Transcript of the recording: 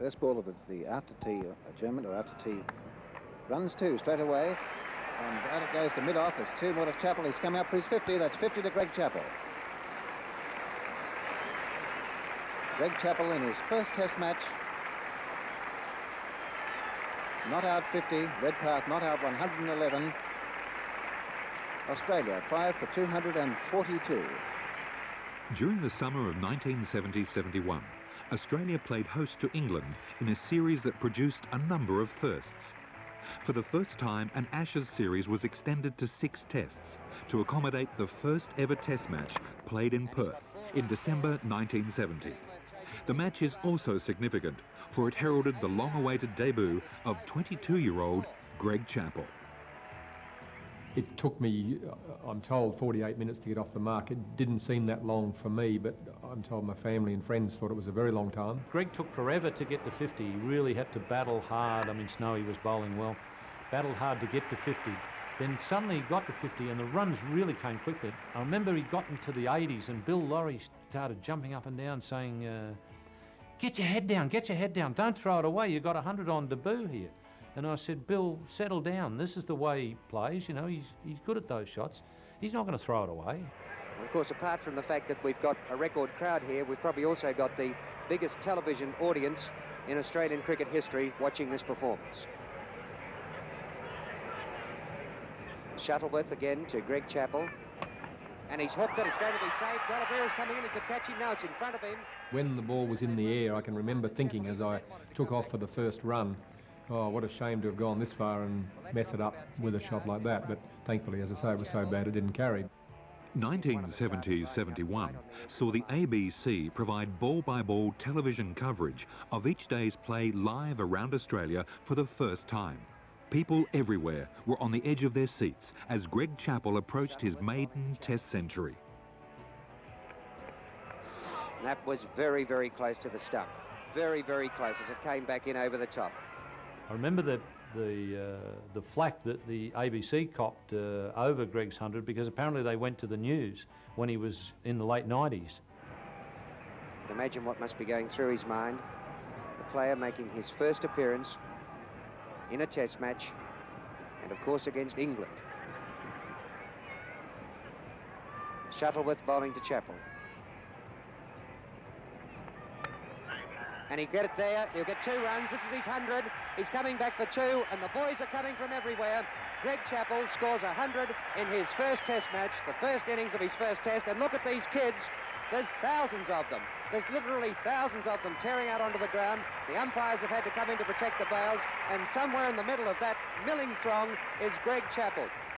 First ball of the after tee, German or after tee, runs two straight away, and out it goes to mid-off. There's two more to Chappell. He's coming up for his 50. That's 50 to Greg Chappell. Greg Chappell in his first Test match, not out 50. Redpath not out 111. Australia 5 for 242. During the summer of 1970-71, Australia played host to England in a series that produced a number of firsts. For the first time, an Ashes series was extended to 6 tests to accommodate the first ever Test match played in Perth in December 1970. The match is also significant, for it heralded the long-awaited debut of 22-year-old Greg Chappell. It took me, I'm told, 48 minutes to get off the mark. It didn't seem that long for me, but I'm told my family and friends thought it was a very long time. Greg took forever to get to 50. He really had to battle hard. I mean, Snowy was bowling well. Battled hard to get to 50. Then suddenly he got to 50 and the runs really came quickly. I remember he got into the 80s and Bill Lawrie started jumping up and down saying, get your head down, don't throw it away, you've got 100 on debut here. And I said, Bill, settle down. This is the way he plays. You know, he's good at those shots. He's not going to throw it away. Of course, apart from the fact that we've got a record crowd here, we've probably also got the biggest television audience in Australian cricket history watching this performance. Shuttleworth again to Greg Chappell. And he's hooked it. It's going to be safe. Delabera's coming in. He could catch him. Now it's in front of him. When the ball was in the air, I can remember thinking as I took off for the first run, oh, what a shame to have gone this far and mess it up with a shot like that. But thankfully, as I say, it was so bad it didn't carry. 1970-71 saw the ABC provide ball-by-ball television coverage of each day's play live around Australia for the first time. People everywhere were on the edge of their seats as Greg Chappell approached his maiden Test century. That was very, very close to the stump. Very, very close as it came back in over the top. I remember that the flack that the ABC copped over Greg's 100 because apparently they went to the news when he was in the late 90s. Imagine what must be going through his mind. The player making his first appearance in a Test match, and of course against England. Shuttleworth bowling to Chappell. And he'll get it there. He'll get 2 runs. This is his 100. He's coming back for 2, and the boys are coming from everywhere. Greg Chappell scores 100 in his first Test match, the first innings of his first Test. And look at these kids. There's thousands of them. There's literally thousands of them tearing out onto the ground. The umpires have had to come in to protect the bails, and somewhere in the middle of that milling throng is Greg Chappell.